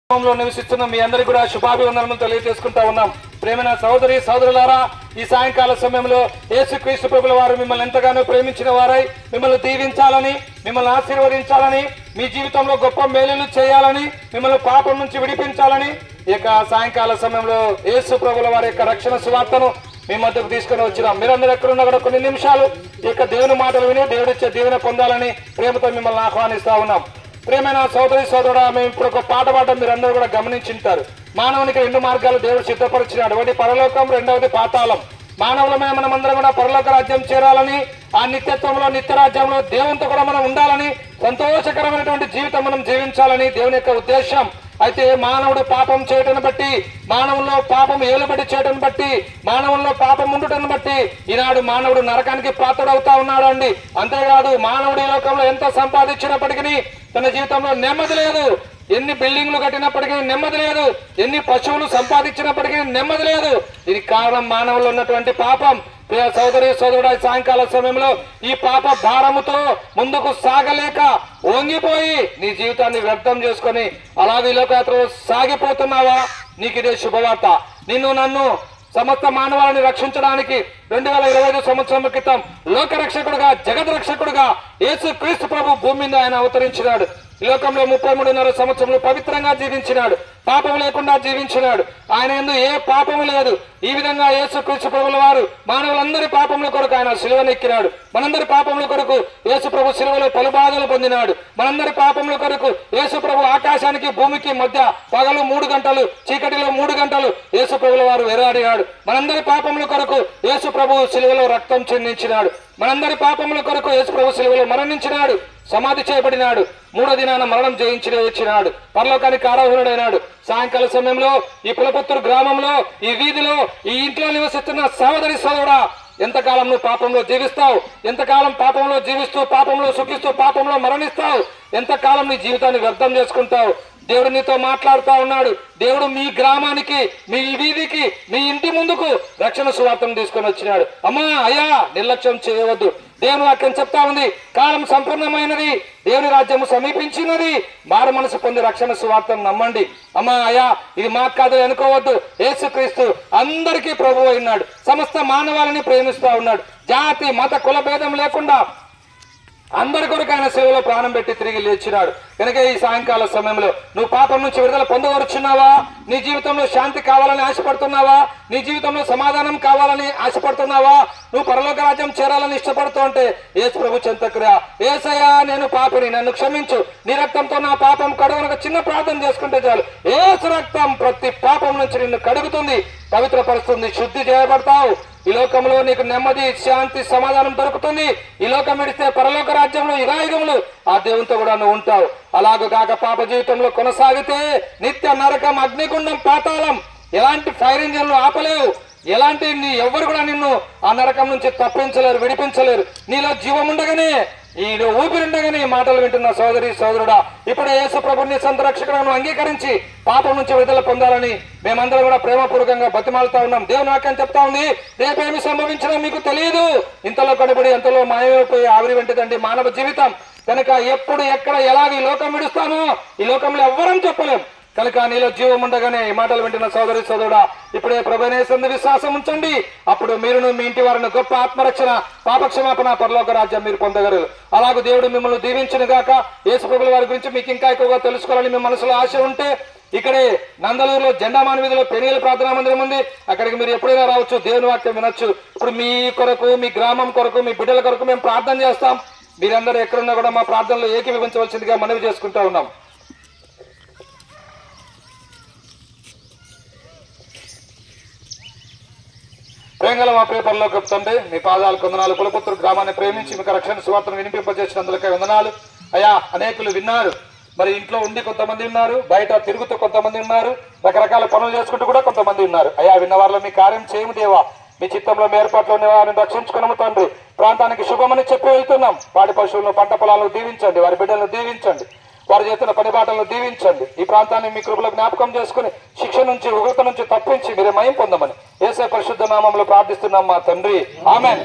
నివసిస్తున్న మీ అందరికీ కూడా శుభాభివందనలు తెలియజేసుకుంటా ఉన్నాం. ప్రేమైన సహోదరి సహోదరులారా, ఈ సాయంకాల సమయంలో యేసుక్రీస్తు ప్రభుల వారు మిమ్మల్ని ఎంతగానో ప్రేమించిన వారై మిమ్మల్ని దీవించాలని, మిమ్మల్ని ఆశీర్వదించాలని, మీ జీవితంలో గొప్ప మేలులు చేయాలని, మిమ్మల్ని పాపం నుంచి విడిపించాలని ఈ సాయంకాల సమయంలో యేసు ప్రభుల వారి యొక్క రక్షణ సువార్తను మీ మధ్యకు తీసుకుని వచ్చినాం. మీరందరూ ఎక్కడున్నా కూడా కొన్ని నిమిషాలు ఈ యొక్క దేవుని మాటలు విని దేవుడిచ్చే దీవెన పొందాలని ప్రేమతో మిమ్మల్ని ఆహ్వానిస్తా ఉన్నాం. ప్రేమైన సోదరి సోదరుడా, మేము ఇప్పుడు ఒక పాట పాడడం మీరందరూ కూడా గమనించుంటారు. మానవునికి రెండు మార్గాలు దేవుడు సిద్ధపరిచినాడు. ఒకటి పరలోకం, రెండవది పాతాళం. మానవులమే మనమందరం కూడా పరలోక రాజ్యం చేరాలని, ఆ నిత్యత్వంలో నిత్యరాజ్యంలో దేవునితో కూడా మనం ఉండాలని, సంతోషకరమైనటువంటి జీవితం మనం జీవించాలని దేవుని యొక్క ఉద్దేశం. అయితే మానవుడు పాపం చేయటం బట్టి, మానవుల్లో పాపం ఏలుబడి చేయటం బట్టి, మానవుల్లో పాపం ఉండటం బట్టి ఈనాడు మానవుడు నరకానికి పాత్రుడవుతా ఉన్నాడు అండి. అంతేకాదు, మానవుడు ఈ లోకంలో ఎంత సంపాదించినప్పటికీ తన జీవితంలో నెమ్మది లేదు. ఎన్ని బిల్డింగ్లు కట్టినప్పటికీ నెమ్మది లేదు. ఎన్ని పశువులు సంపాదించినప్పటికీ నెమ్మది లేదు. దీనికి కారణం మానవుల్లో ఉన్నటువంటి పాపం. ప్రియ సోదరి సోదరుడు, సాయంకాల సమయంలో ఈ పాప భారముతో ముందుకు సాగలేక వంగిపోయి నీ జీవితాన్ని వ్యర్థం చేసుకొని అలాగే ఈ లోకయాత్రలో సాగిపోతున్నావా? నీకు ఇదే శుభవార్త. నిన్ను నన్ను సమస్త మానవాళిని రక్షించడానికి 2025 సంవత్సరం క్రితం లోక రక్షకుడుగా, జగత్ రక్షకుడుగా యేసుక్రీస్తు ప్రభు భూమి మీద ఆయన అవతరించినాడు. ఈ లోకంలో 33.5 సంవత్సరంలో పవిత్రంగా జీవించినాడు, పాపం లేకుండా జీవించినాడు. ఆయన యందు ఏ పాపము లేదు. ఈ విధంగా యేసుక్రీస్తు ప్రభుల వారు మానవులందరి పాపముల కొరకు ఆయన శిలువనెక్కినాడు. మనందరి పాపముల కొరకు యేసు ప్రభు శిలువలో పలుబాధలు పొందినాడు. మనందరి పాపముల కొరకు యేసు ప్రభు ఆకాశానికి భూమికి మధ్య పగలు 3 గంటలు, చీకటిలో 3 గంటలు యేసు ప్రభుల వారు వేరాడినాడు. మనందరి పాపముల కొరకు యేసు ప్రభు శిలువలో రక్తం చెందించినాడు. మనందరి పాపముల కొరకు యేసు ప్రభు శిలువలో మరణించినాడు, సమాధి చేయబడినాడు, 3వ దినాన మరణం జయించి వచ్చినాడు, పరలోకానికి ఆరోహణుడైనాడు. సాయంకాల సమయంలో ఈ పులపుత్తూరు గ్రామంలో, ఈ వీధిలో, ఈ ఇంట్లో నివసిస్తున్న సహోదరి సోదరుడా, ఎంతకాలం నువ్వు పాపంలో జీవిస్తావు? ఎంతకాలం పాపంలో జీవిస్తూ, పాపంలో సుఖిస్తూ, పాపంలో మరణిస్తావు? ఎంతకాలం నీ జీవితాన్ని వ్యర్థం చేసుకుంటావు? దేవుడు నీతో మాట్లాడుతా ఉన్నాడు. దేవుడు మీ గ్రామానికి, మీ వీధికి, మీ ఇంటి ముందుకు రక్షణ సువార్తను తీసుకొని వచ్చినాడు. అమ్మా, అయ్యా, నిర్లక్ష్యం చేయవద్దు. దేవుని వాక్యం చెప్తా ఉంది, కాలం సంపూర్ణమైనది, దేవుని రాజ్యము సమీపించినది, మారు మనసు పొంది రక్షణ సువార్తను నమ్మండి. అమ్మా, అయ్యా, ఇది మాకు కాదు అనుకోవద్దు. యేసుక్రీస్తు అందరికీ ప్రభువు అయినాడు. సమస్త మానవాళిని ప్రేమిస్తా ఉన్నాడు. జాతి మత కుల భేదం లేకుండా అందరి కొరకు ఆయన సేవలో ప్రాణం పెట్టి తిరిగి లేచినాడు. కనుక ఈ సాయంకాల సమయంలో నువ్వు పాపం నుంచి విడుదల పొందవచ్చున్నావా? నీ జీవితంలో శాంతి కావాలని ఆశపడుతున్నావా? నీ జీవితంలో సమాధానం కావాలని ఆశపడుతున్నావా? నువ్వు పరలోక రాజ్యం చేరాలని ఇష్టపడుతూ ఉంటే యేసు ప్రభు చెంతకురా, యేసయ్యా, నేను పాపిని, నన్ను క్షమించు, నీ రక్తంతో నా పాపం కడుగునక చిన్న ప్రార్థన చేసుకుంటే చాలు. యేసు రక్తం ప్రతి పాపం నుంచి నిన్ను కడుగుతుంది, పవిత్రపరుస్తుంది, శుద్ధి చేయబడతావు. ఈ లోకంలో నీకు నెమ్మది, శాంతి, సమాధానం దొరుకుతుంది. ఈ లోకం విడిస్తే పరలోక రాజ్యంలో యుగాయుగములు ఆ దేవునితో కూడా నువ్వు ఉంటావు. అలాగ కాక పాప జీవితంలో కొనసాగితే నిత్య నరకం, అగ్నిగుండం, పాతాళం, ఎలాంటి ఫైర్ ఇంజన్లు ఆపలేవు. ఎలాంటి ఎవరు కూడా నిన్ను ఆ నరకం నుంచి తప్పించలేరు, విడిపించలేరు. నీలో జీవం ఉండగానే, ఈ ఊపిరిండగానే ఈ మాటలు వింటున్న సోదరి సోదరుడా, ఇప్పుడే యేసు ప్రభుని సొంత రక్షకులను అంగీకరించి పాపం నుంచి విడుదల పొందాలని మేమందరం కూడా ప్రేమపూర్వకంగా బతిమాలుతా ఉన్నాం. దేవుని వాక్యం చెప్తా ఉంది, రేపేమి సంభవించినా మీకు తెలియదు, ఇంతలో కనబడి ఎంతలో మాయమైపోయి ఆవిరి వెంటదండి మానవ జీవితం. కనుక ఎప్పుడు, ఎక్కడ, ఎలాగ ఈ లోకం విడుస్తానో ఈ లోకంలో ఎవ్వరం చెప్పలేం. కనుక నీలో జీవం ఉండగానే ఈ మాటలు వింటున్న సోదరి సోదరుడా, ఇప్పుడే ప్రభునేసందు విశ్వాసం ఉంచండి. అప్పుడు మీరును మీ ఇంటి వారిని గొప్ప ఆత్మరక్షణ, పాపక్షమాపణ, పరలోక రాజ్యం మీరు పొందగలరు. అలాగే దేవుడు మిమ్మల్ని దీవించును గాక. యేసు ప్రభుల వారి గురించి మీకు ఇంకా ఎక్కువగా తెలుసుకోవాలని మీ మనసులో ఆశ ఉంటే ఇక్కడే నందలూరులో జెండామాన వీధిలో పెనియల ప్రార్థనా మందిరం ఉంది. అక్కడికి మీరు ఎప్పుడైనా రావచ్చు, దేవుని వాక్యం వినొచ్చు. ఇప్పుడు మీ కొరకు, మీ గ్రామం కొరకు, మీ బిడ్డల కొరకు మేము ప్రార్థన చేస్తాం. మీరందరూ ఎక్కడున్నా కూడా మా ప్రార్థనలో ఏకీభవించవలసిందిగా మనవి చేసుకుంటా ఉన్నాం. ప్రేంగల మా ప్రియ పరలోకపు తండ్రి, మీ పాదాలు కొందనాలు. పులపుత్తూరు గ్రామాన్ని ప్రేమించి మీకు రక్షణ సువార్తను వినిపింపజేసినందులకై వందనాలు అయ్యా. అనేకులు విన్నారు, మరి ఇంట్లో ఉండి కొంతమంది ఉన్నారు, బయట తిరుగుతూ కొంతమంది ఉన్నారు, రకరకాల పనులు చేసుకుంటూ కూడా కొంతమంది ఉన్నారు. అయ్యా, విన్న వారిలో మీ కార్యం చేయము దేవా. మీ చిత్తంలో మీ ఏర్పాట్లో ఉన్న వారిని రక్షించుకున్నాము తండ్రి. ప్రాంతానికి శుభమని చెప్పి వెళ్తున్నాం. పాడి పశువులను, పంట పొలాలను దీవించండి, వారి బిడ్డలను దీవించండి, వారు చేస్తున్న పని బాటలను దీవించండి. ఈ ప్రాంతాన్ని మీ కృపలో జ్ఞాపకం చేసుకుని శిక్ష నుంచి, ఉగ్రత నుంచి తప్పించి మీరే మయం పొందమని యేసయ్య పరిశుద్ధ నామములో ప్రార్థిస్తున్నాం మా తండ్రి. ఆమేన్.